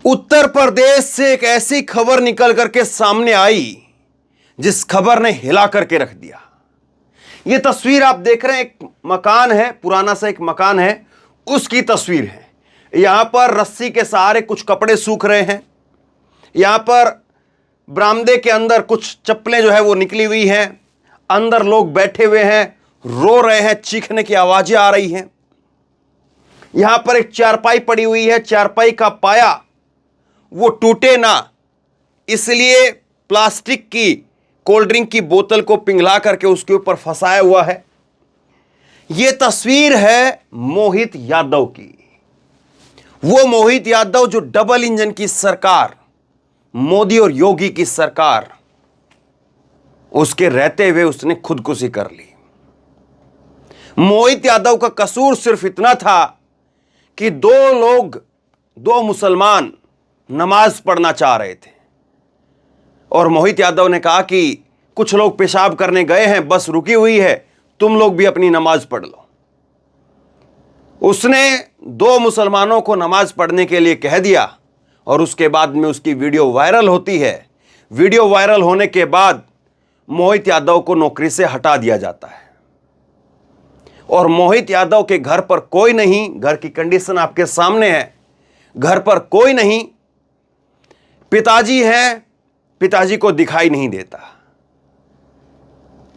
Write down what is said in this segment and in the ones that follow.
उत्तर प्रदेश से एक ऐसी खबर निकल करके सामने आई जिस खबर ने हिला करके रख दिया। यह तस्वीर आप देख रहे हैं, एक मकान है, पुराना सा एक मकान है, उसकी तस्वीर है। यहां पर रस्सी के सहारे कुछ कपड़े सूख रहे हैं। यहां पर बरामदे के अंदर कुछ चप्पलें जो है वो निकली हुई हैं। अंदर लोग बैठे हुए हैं, रो रहे हैं, चीखने की आवाजें आ रही हैं। यहां पर एक चारपाई पड़ी हुई है, चारपाई का पाया वो टूटे ना, इसलिए प्लास्टिक की कोल्ड ड्रिंक की बोतल को पिघला करके उसके ऊपर फंसाया हुआ है। यह तस्वीर है मोहित यादव की। वो मोहित यादव जो डबल इंजन की सरकार, मोदी और योगी की सरकार, उसके रहते हुए उसने खुदकुशी कर ली। मोहित यादव का कसूर सिर्फ इतना था कि दो मुसलमान नमाज पढ़ना चाह रहे थे और मोहित यादव ने कहा कि कुछ लोग पेशाब करने गए हैं, बस रुकी हुई है, तुम लोग भी अपनी नमाज पढ़ लो। उसने दो मुसलमानों को नमाज पढ़ने के लिए कह दिया और उसके बाद में उसकी वीडियो वायरल होती है। वीडियो वायरल होने के बाद मोहित यादव को नौकरी से हटा दिया जाता है और मोहित यादव के घर पर कोई नहीं। घर की कंडीशन आपके सामने है। घर पर कोई नहीं, पिताजी है, पिताजी को दिखाई नहीं देता।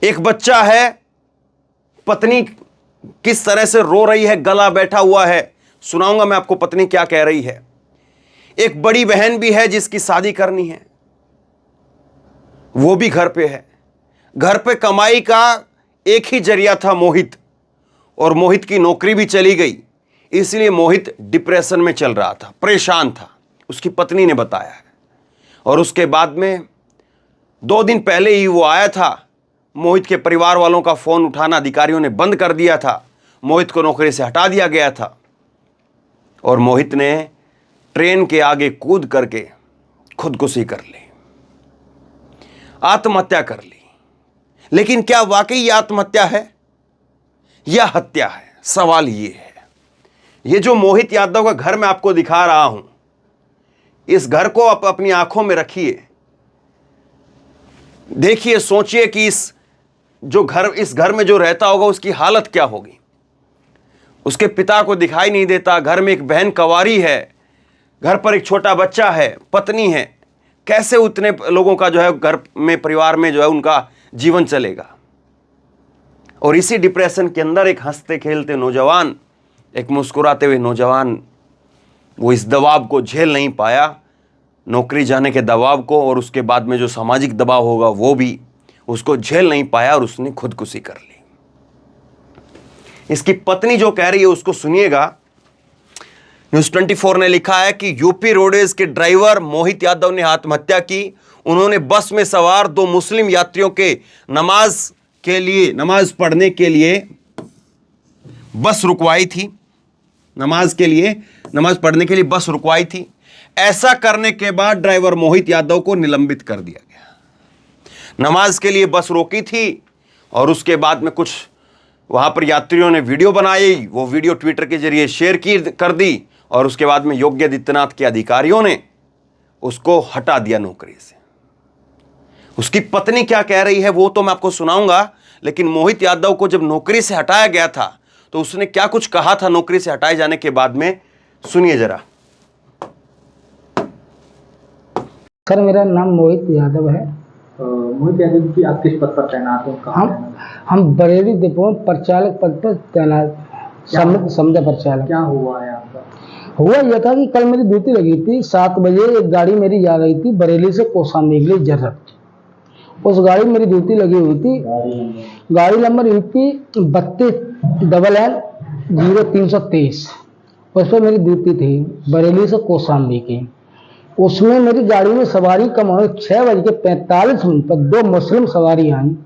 एक बच्चा है, पत्नी किस तरह से रो रही है, गला बैठा हुआ है। सुनाऊंगा मैं आपको पत्नी क्या कह रही है। एक बड़ी बहन भी है जिसकी शादी करनी है, वो भी घर पे है। घर पे कमाई का एक ही जरिया था मोहित, और मोहित की नौकरी भी चली गई, इसलिए मोहित डिप्रेशन में चल रहा था, परेशान था, उसकी पत्नी ने बताया है। और उसके बाद में 2 दिन पहले ही वो आया था। मोहित के परिवार वालों का फोन उठाना अधिकारियों ने बंद कर दिया था। मोहित को नौकरी से हटा दिया गया था और मोहित ने ट्रेन के आगे कूद करके खुदकुशी कर ली, आत्महत्या कर ली। लेकिन क्या वाकई यह आत्महत्या है या हत्या है? सवाल यह है। यह जो मोहित यादव का घर मैं आपको दिखा रहा हूं, इस घर को आप अपनी आंखों में रखिए, देखिए, सोचिए कि इस घर में जो रहता होगा उसकी हालत क्या होगी। उसके पिता को दिखाई नहीं देता, घर में एक बहन कंवारी है, घर पर एक छोटा बच्चा है, पत्नी है। कैसे उतने लोगों का जो है घर में, परिवार में जो है उनका जीवन चलेगा। और इसी डिप्रेशन के अंदर एक हंसते खेलते नौजवान, एक मुस्कुराते हुए नौजवान, वो इस दबाव को झेल नहीं पाया, नौकरी जाने के दबाव को, और उसके बाद में जो सामाजिक दबाव होगा वो भी उसको झेल नहीं पाया और उसने खुदकुशी कर ली। इसकी पत्नी जो कह रही है उसको सुनिएगा। न्यूज़ 24 ने लिखा है कि यूपी रोडवेज के ड्राइवर मोहित यादव ने आत्महत्या की। उन्होंने बस में सवार 2 मुस्लिम यात्रियों के नमाज पढ़ने के लिए बस रुकवाई थी। नमाज पढ़ने के लिए बस रुकवाई थी। ऐसा करने के बाद ड्राइवर मोहित यादव को निलंबित कर दिया गया। नमाज के लिए बस रोकी थी और उसके बाद में कुछ वहां पर यात्रियों ने वीडियो बनाई, वो वीडियो ट्विटर के जरिए शेयर कर दी और उसके बाद में योगी आदित्यनाथ के अधिकारियों ने उसको हटा दिया नौकरी से। उसकी पत्नी क्या कह रही है वो तो मैं आपको सुनाऊंगा, लेकिन मोहित यादव को जब नौकरी से हटाया गया था तो उसने क्या कुछ कहा था नौकरी से हटाए जाने के बाद में, सुनिए जरा। सर, मेरा नाम मोहित यादव है। मोहित यादव की आप किस पद पर तैनात हो? हम बरेली डिपो में परिचालक पद पर तैनात, समझा परिचालक। क्या हुआ है आपका? हुआ यह था कि कल मेरी ड्यूटी लगी थी। 7 बजे एक गाड़ी मेरी जा रही थी बरेली से कौशाम्बी के लिए जर्रत। उस गाड़ी में मेरी ड्यूटी लगी हुई थी। गाड़ी नंबर यूपी 32NN0323, उस पर मेरी ड्यूटी थी बरेली से कौशाम्बी की। उसमें मेरी गाड़ी में सवारी कम हो, 6:45 पर 2 मुस्लिम सवारी आई।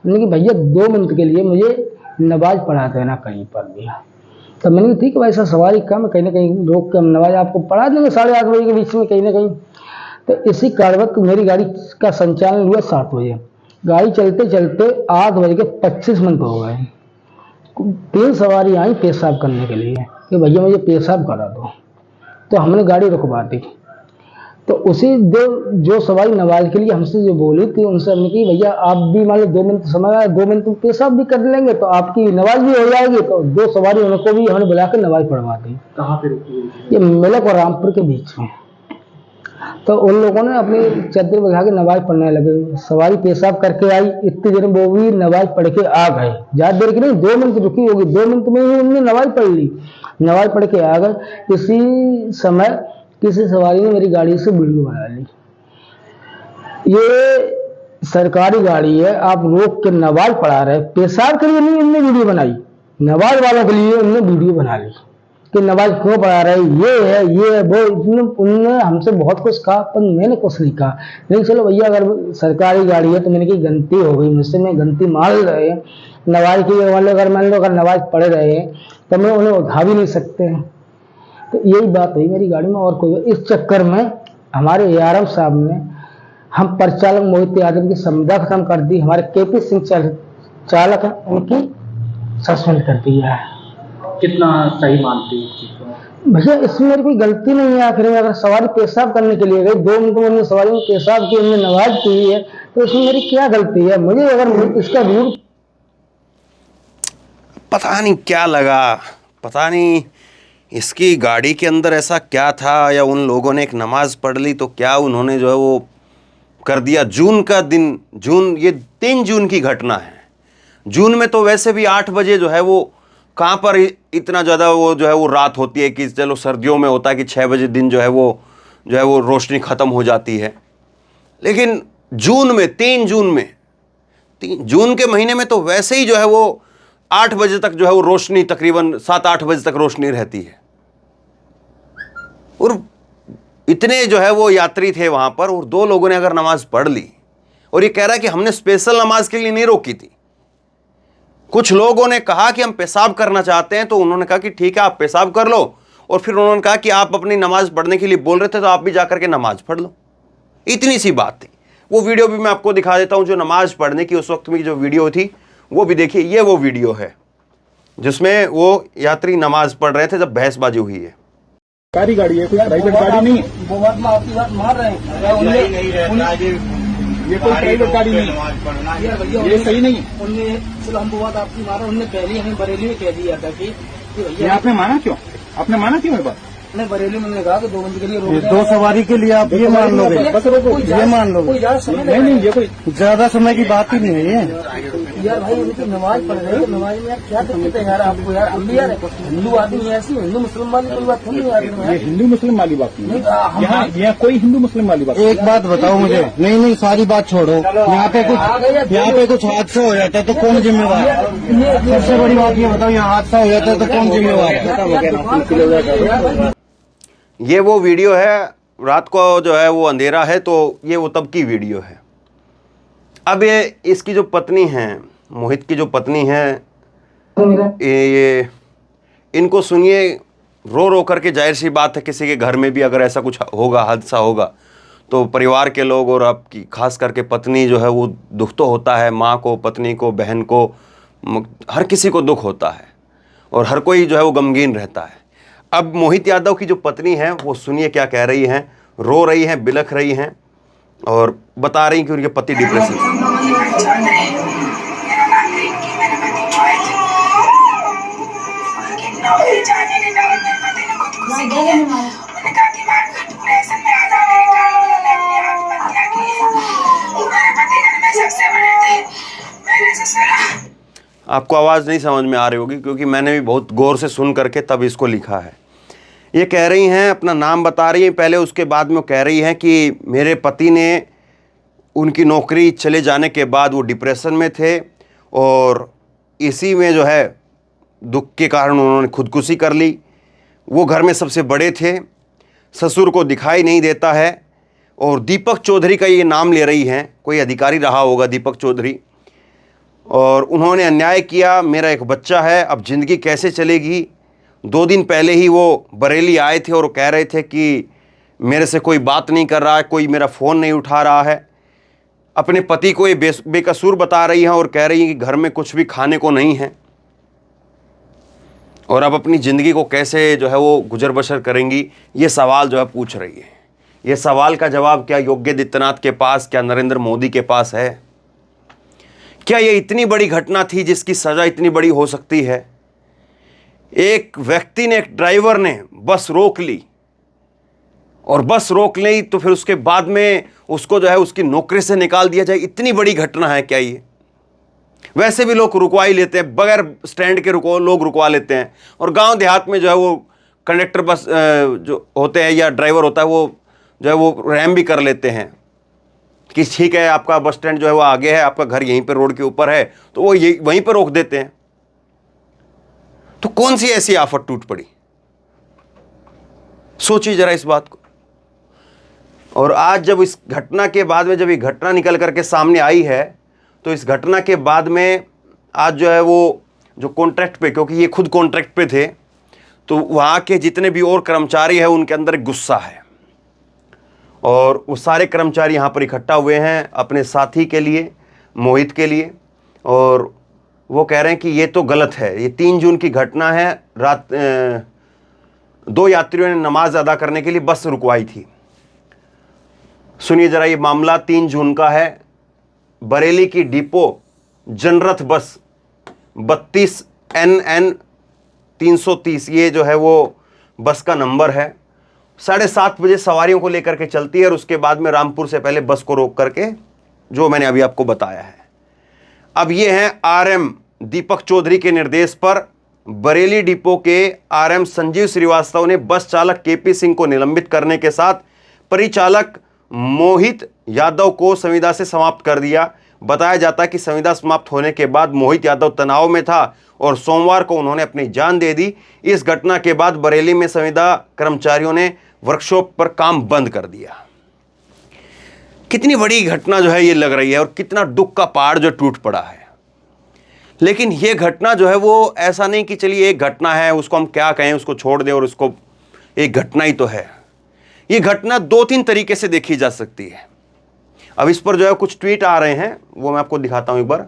मैंने कि भैया 2 मिनट के लिए मुझे नमाज पढ़ा देना कहीं पर भी। तब मैंने कहा ठीक है भाई साहब, सवारी कम है, कहीं ना कहीं रोक के हम नमाज आपको पढ़ा देंगे 8:30 बजे के बीच में कहीं ना कहीं। तो इसी कारणवश मेरी गाड़ी का संचालन हुआ 7 बजे। गाड़ी चलते चलते 8:25 हो गए। 3 सवारी आई पेशाब करने के लिए कि भैया मुझे पेशाब करा दो। तो हमने गाड़ी रुकवा दी। तो उसी जो सवारी नमाज के लिए हमसे जो बोली थी उनसे हमने की भैया आप भी मान लो 2 मिनट समय आया, 2 मिनट पेशाब भी कर लेंगे तो आपकी नमाज भी हो जाएगी। तो 2 सवारी उनको भी हमने बुला कर नमाज पढ़वा दी। कहाँ पे रुकी? ये मेलक और रामपुर के बीच में। तो उन लोगों ने अपनी चादर बिछा के नमाज पढ़ने लगे। सवारी पेशाब करके आई, इतनी देर में वो भी नमाज पढ़ के आ गए। ज्यादा देर की नहीं, 2 मिनट रुकी होगी, 2 मिनट में ही उन्होंने नमाज पढ़ ली। नमाज पढ़ के आ गए। इसी समय किसी सवारी ने मेरी गाड़ी से वीडियो बना ली। ये सरकारी गाड़ी है, आप रोक के नमाज पढ़ा रहे, पेशाब के लिए नहीं उनने वीडियो बनाई, नमाज वालों के लिए उनने वीडियो बना ली कि नमाज क्यों पढ़ा रहे, ये है वो। उन्होंने हमसे बहुत कुछ कहा पर मैंने कुछ नहीं कहा। लेकिन चलो भैया अगर सरकारी गाड़ी है तो मैंने की गलती हो गई मुझसे, मैं गलती मान रहे हैं। नमाज की अगर मान लो अगर नमाज पढ़ रहे हैं तो मैं उन्हें उठा भी नहीं सकते। तो यही बात हुई मेरी गाड़ी में। और कोई इस चक्कर में हमारे ARM साहब ने हम परिचालक मोहित यादव की संविदा खत्म कर दी। हमारे KP सिंह चालक है उनकी सस्पेंड कर दिया है। कितना सही मानते हैं इस चीज को? भैया इसमें मेरी कोई गलती नहीं है। आखिर में अगर सवारी पेशाब करने के लिए गई, 2 मिनट में उन्होंने सवारी में पेशाब की, उन्होंने नमाज की है, तो इसमें मेरी क्या गलती है? मुझे अगर इसका रूल पता नहीं क्या लगा, पता नहीं इसकी गाड़ी के अंदर ऐसा क्या था, या उन लोगों ने एक नमाज पढ़ ली तो क्या उन्होंने जो है वो कर दिया। जून का दिन, ये 3 जून की घटना है। जून में तो वैसे भी 8 बजे जो है वो कहाँ पर इतना ज़्यादा वो जो है वो रात होती है कि चलो सर्दियों में होता है कि 6 बजे दिन जो है वो रोशनी ख़त्म हो जाती है। लेकिन जून में 3 जून के महीने में तो वैसे ही जो है वो 8 बजे तक जो है वो रोशनी, तकरीबन 7-8 बजे तक रोशनी रहती है। और इतने जो है वो यात्री थे वहाँ पर, और 2 लोगों ने अगर नमाज पढ़ ली, और ये कह रहा है कि हमने स्पेशल नमाज के लिए नहीं रोकी थी। कुछ लोगों ने कहा कि हम पेशाब करना चाहते हैं, तो उन्होंने कहा कि ठीक है आप पेशाब कर लो, और फिर उन्होंने कहा कि आप अपनी नमाज पढ़ने के लिए बोल रहे थे तो आप भी जाकर के नमाज पढ़ लो। इतनी सी बात थी। वो वीडियो भी मैं आपको दिखा देता हूं, जो नमाज पढ़ने की उस वक्त में जो वीडियो थी वो भी देखिए। ये वो वीडियो है जिसमें वो यात्री नमाज पढ़ रहे थे जब बहसबाजी हुई है। सरकारी गाड़ी है, कोई प्राइवेट गाड़ी नहीं है। वो बात में आपकी बात मार रहे हैं। ये कोई प्राइवेट गाड़ी नहीं है, ये सही नहीं है। उनने चलो हम वो बात आपकी मारा, उनने पहले हमें बरेली में कह दिया था कि ये भैया आपने माना क्यों? आपने माना क्यों ये बात? ने बरेली में उन्होंने कहा कि 2 मिनट के लिए रोक ये दें। 2 सवारी के लिए आप ये मान लोगे? बस रोको, ये मान लोगे? कोई ज्यादा समय नहीं, ये कोई ज्यादा समय की बात ही नहीं है ये। यार भाई उनकी नमाज पढ़ रहे हैं, नमाज में यार क्या दिक्कत है यार आपको? यार हम भी यार हिंदू आदमी ऐसी, हिंदू मुस्लिम वाली कोई बात थोड़ी यार। ये हिंदू मुस्लिम वाली बात नहीं है। यहाँ कोई हिंदू मुस्लिम वाली बात। एक बात बताओ मुझे। नहीं, सारी बात छोड़ो। यहाँ पे कुछ हादसा हो जाता है तो कौन जिम्मेवार है? सबसे बड़ी बात ये बताओ, यहाँ हादसा हो जाता है तो कौन जिम्मेवार है? ये वो वीडियो है, रात को जो है वो अंधेरा है, तो ये वो तब की वीडियो है। अब ये इसकी जो पत्नी है, मोहित की जो पत्नी है, ये इनको सुनिए। रो करके, जाहिर सी बात है किसी के घर में भी अगर ऐसा कुछ होगा, हादसा होगा, तो परिवार के लोग और आपकी खास करके पत्नी जो है वो दुख तो होता है। माँ को, पत्नी को, बहन को, हर किसी को दुख होता है और हर कोई जो है वो गमगीन रहता है। अब मोहित यादव की जो पत्नी है वो सुनिए क्या कह रही हैं। रो रही हैं, बिलख रही हैं और बता रही कि उनके पति डिप्रेशन में। आपको आवाज़ नहीं समझ में आ रही होगी क्योंकि मैंने भी बहुत गौर से सुन करके तब इसको लिखा है। ये कह रही हैं, अपना नाम बता रही हैं पहले, उसके बाद में वो कह रही हैं कि मेरे पति ने उनकी नौकरी चले जाने के बाद वो डिप्रेशन में थे और इसी में जो है दुख के कारण उन्होंने खुदकुशी कर ली। वो घर में सबसे बड़े थे, ससुर को दिखाई नहीं देता है। और दीपक चौधरी का ये नाम ले रही हैं, कोई अधिकारी रहा होगा दीपक चौधरी, और उन्होंने अन्याय किया। मेरा एक बच्चा है, अब ज़िंदगी कैसे चलेगी। 2 दिन पहले ही वो बरेली आए थे और कह रहे थे कि मेरे से कोई बात नहीं कर रहा है, कोई मेरा फ़ोन नहीं उठा रहा है। अपने पति को ये बेकसूर बता रही हैं और कह रही हैं कि घर में कुछ भी खाने को नहीं है और अब अपनी ज़िंदगी को कैसे जो है वो गुजर बसर करेंगी, ये सवाल जो है पूछ रही है। ये सवाल का जवाब क्या योगी आदित्यनाथ के पास, क्या नरेंद्र मोदी के पास है? क्या ये इतनी बड़ी घटना थी जिसकी सजा इतनी बड़ी हो सकती है? एक व्यक्ति ने, एक ड्राइवर ने बस रोक ली, और बस रोक ली तो फिर उसके बाद में उसको जो है उसकी नौकरी से निकाल दिया जाए, इतनी बड़ी घटना है क्या ये? वैसे भी लोग रुकवा ही लेते हैं, बगैर स्टैंड के लोग रुकवा लेते हैं। और गांव देहात में जो है वो कंडक्टर बस जो होते हैं या ड्राइवर होता है वो जो है वो रैम भी कर लेते हैं कि ठीक है आपका बस स्टैंड जो है वो आगे है, आपका घर यहीं पे रोड के ऊपर है, तो वो ये वहीं पर रोक देते हैं। तो कौन सी ऐसी आफत टूट पड़ी? सोचिए जरा इस बात को। और आज जब इस घटना के बाद में, जब ये घटना निकल करके सामने आई है, तो इस घटना के बाद में आज जो है वो जो कॉन्ट्रैक्ट पे, क्योंकि ये खुद कॉन्ट्रैक्ट पे थे, तो वहाँ के जितने भी और कर्मचारी हैं उनके अंदर एक गुस्सा है, और वो सारे कर्मचारी यहाँ पर इकट्ठा हुए हैं अपने साथी के लिए, मोहित के लिए, और वो कह रहे हैं कि ये तो गलत है। ये 3 जून की घटना है, रात 2 यात्रियों ने नमाज अदा करने के लिए बस रुकवाई थी। सुनिए जरा, ये मामला 3 जून का है। बरेली की डिपो जनरथ बस 32 NN 330, ये जो है वो बस का नंबर है। 7:30 बजे सवारियों को लेकर के चलती है, और उसके बाद में रामपुर से पहले बस को रोक करके, जो मैंने अभी आपको बताया है। अब ये हैं RM दीपक चौधरी के निर्देश पर बरेली डिपो के RM संजीव श्रीवास्तव ने बस चालक KP सिंह को निलंबित करने के साथ परिचालक मोहित यादव को संविदा से समाप्त कर दिया। बताया जाता है कि संविदा समाप्त होने के बाद मोहित यादव तनाव में था और सोमवार को उन्होंने अपनी जान दे दी। इस घटना के बाद बरेली में संविदा कर्मचारियों ने वर्कशॉप पर काम बंद कर दिया। कितनी बड़ी घटना जो है ये लग रही है, और कितना दुख का पहाड़ जो टूट पड़ा है। लेकिन ये घटना जो है वो ऐसा नहीं कि चलिए एक घटना है, उसको हम क्या कहें, उसको छोड़ दें, और उसको एक घटना ही तो है। ये घटना 2-3 तरीके से देखी जा सकती है। अब इस पर जो है कुछ ट्वीट आ रहे हैं, वो मैं आपको दिखाता हूं एक बार।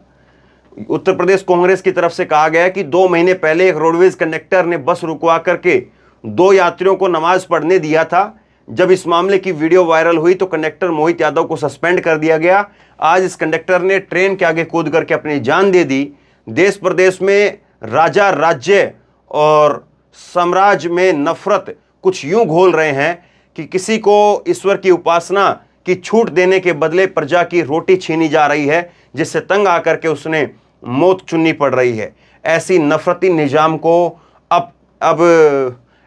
उत्तर प्रदेश कांग्रेस की तरफ से कहा गया है कि 2 महीने पहले एक रोडवेज कंडक्टर ने बस रुकवा करके 2 यात्रियों को नमाज पढ़ने दिया था। जब इस मामले की वीडियो वायरल हुई तो कंडक्टर मोहित यादव को सस्पेंड कर दिया गया। आज इस कंडक्टर ने ट्रेन के आगे कूद करके अपनी जान दे दी। देश प्रदेश में राजा, राज्य और साम्राज्य में नफरत कुछ यूं घोल रहे हैं कि किसी को ईश्वर की उपासना की छूट देने के बदले प्रजा की रोटी छीनी जा रही है, जिससे तंग आकर के उसने मौत चुननी पड़ रही है। ऐसी नफरती निजाम को अब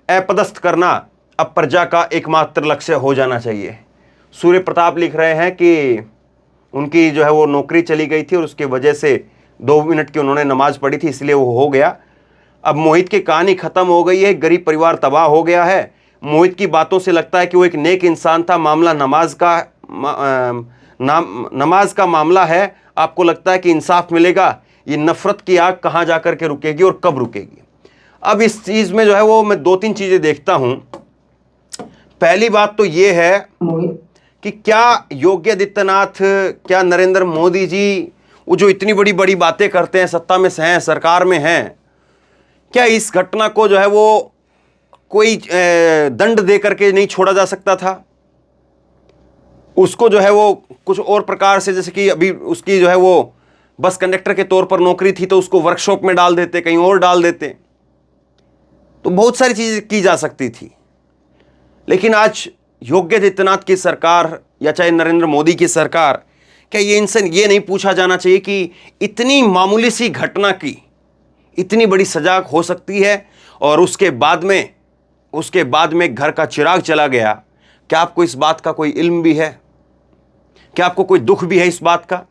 अपदस्थ करना अब प्रजा का एकमात्र लक्ष्य हो जाना चाहिए। सूर्य प्रताप लिख रहे हैं कि उनकी जो है वो नौकरी चली गई थी और उसके वजह से 2 मिनट की उन्होंने नमाज पढ़ी थी, इसलिए वो हो गया। अब मोहित की कहानी खत्म हो गई है, गरीब परिवार तबाह हो गया है। मोहित की बातों से लगता है कि वो एक नेक इंसान था। मामला नमाज का मामला है। आपको लगता है कि इंसाफ मिलेगा? ये नफरत की आग कहाँ जाकर के रुकेगी और कब रुकेगी? अब इस चीज़ में जो है वो मैं 2-3 चीज़ें देखता हूँ। पहली बात तो ये है कि क्या योगी आदित्यनाथ, क्या नरेंद्र मोदी जी, वो जो इतनी बड़ी बड़ी बातें करते हैं, सत्ता में हैं, सरकार में हैं, क्या इस घटना को जो है वो कोई दंड दे करके नहीं छोड़ा जा सकता था? उसको जो है वो कुछ और प्रकार से, जैसे कि अभी उसकी जो है वो बस कंडक्टर के तौर पर नौकरी थी तो उसको वर्कशॉप में डाल देते, कहीं और डाल देते, तो बहुत सारी चीज़ें की जा सकती थी। लेकिन आज योगी आदित्यनाथ की सरकार या चाहे नरेंद्र मोदी की सरकार, क्या ये इनसे ये नहीं पूछा जाना चाहिए कि इतनी मामूली सी घटना की इतनी बड़ी सजा हो सकती है? और उसके बाद में घर का चिराग चला गया। क्या आपको इस बात का कोई इल्म भी है? क्या आपको कोई दुख भी है इस बात का?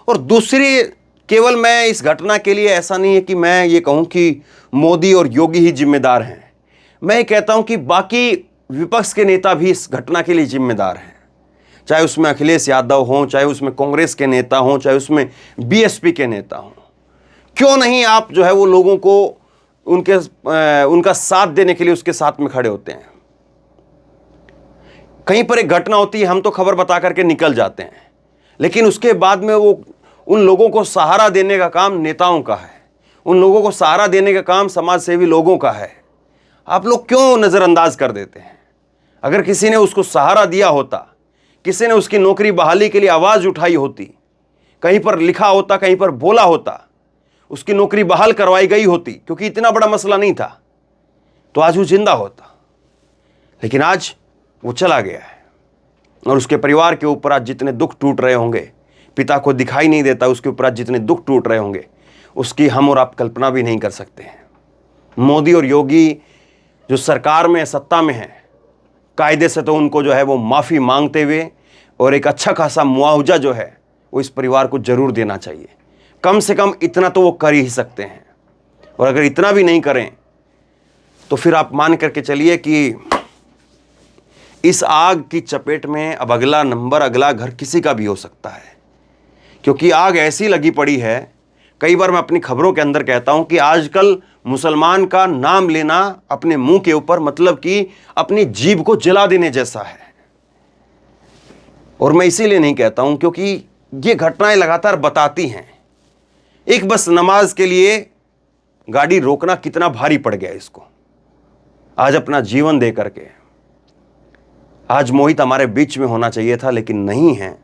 और दूसरी, केवल मैं इस घटना के लिए ऐसा नहीं है कि मैं ये कहूँ कि मोदी और योगी ही जिम्मेदार हैं। मैं ये कहता हूँ कि बाकी विपक्ष के नेता भी इस घटना के लिए जिम्मेदार हैं। चाहे उसमें अखिलेश यादव हों, चाहे उसमें कांग्रेस के नेता हों, चाहे उसमें BSP के नेता हों। क्यों नहीं आप जो है वो लोगों को उनका साथ देने के लिए उसके साथ में खड़े होते हैं? कहीं पर एक घटना होती है, हम तो खबर बता करके निकल जाते हैं, लेकिन उसके बाद में वो उन लोगों को सहारा देने का काम नेताओं का है, उन लोगों को सहारा देने का काम समाज सेवी लोगों का है। आप लोग क्यों नज़रअंदाज कर देते हैं? अगर किसी ने उसको सहारा दिया होता, किसी ने उसकी नौकरी बहाली के लिए आवाज उठाई होती, कहीं पर लिखा होता, कहीं पर बोला होता, उसकी नौकरी बहाल करवाई गई होती, क्योंकि इतना बड़ा मसला नहीं था, तो आज वो जिंदा होता। लेकिन आज वो चला गया है और उसके परिवार के ऊपर आज जितने दुख टूट रहे होंगे, पिता को दिखाई नहीं देता, उसके ऊपर आज जितने दुख टूट रहे होंगे, उसकी हम और आप कल्पना भी नहीं कर सकते हैं। मोदी और योगी जो सरकार में, सत्ता में है, कायदे से तो उनको जो है वो माफ़ी मांगते हुए और एक अच्छा खासा मुआवजा जो है वो इस परिवार को जरूर देना चाहिए। कम से कम इतना तो वो कर ही सकते हैं, और अगर इतना भी नहीं करें तो फिर आप मान करके चलिए कि इस आग की चपेट में अब अगला नंबर, अगला घर किसी का भी हो सकता है, क्योंकि आग ऐसी लगी पड़ी है। कई बार मैं अपनी खबरों के अंदर कहता हूं कि आजकल मुसलमान का नाम लेना अपने मुंह के ऊपर मतलब कि अपनी जीभ को जला देने जैसा है। और मैं इसीलिए नहीं कहता हूं क्योंकि ये घटनाएं लगातार बताती हैं। एक बस नमाज के लिए गाड़ी रोकना कितना भारी पड़ गया इसको, आज अपना जीवन दे करके। आज मोहित हमारे बीच में होना चाहिए था, लेकिन नहीं है।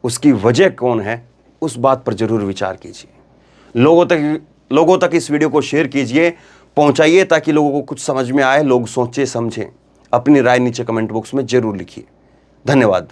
उसकी वजह कौन है, उस बात पर जरूर विचार कीजिए। लोगों तक इस वीडियो को शेयर कीजिए, पहुंचाइए, ताकि लोगों को कुछ समझ में आए, लोग सोचे समझें। अपनी राय नीचे कमेंट बॉक्स में जरूर लिखिए। धन्यवाद।